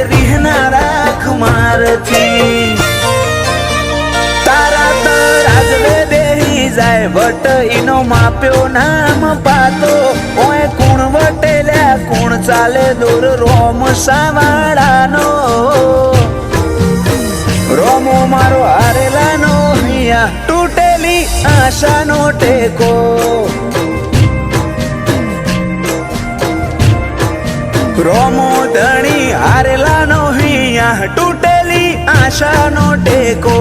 રીહના રાખ મારથી તારા તરાજવે બેહી જાય વટ ઈનો માપ્યો નામ પાતો ઓય કુણ વટેલ્યા કુણ ચાલે દોર રોમ સાવાડાનો રોમો મારો હારેલાનો હિયા તૂટેલી આશાનો ટેકો રોમો ધણી હારેલાનો હિયા તૂટેલી આશાનો ટેકો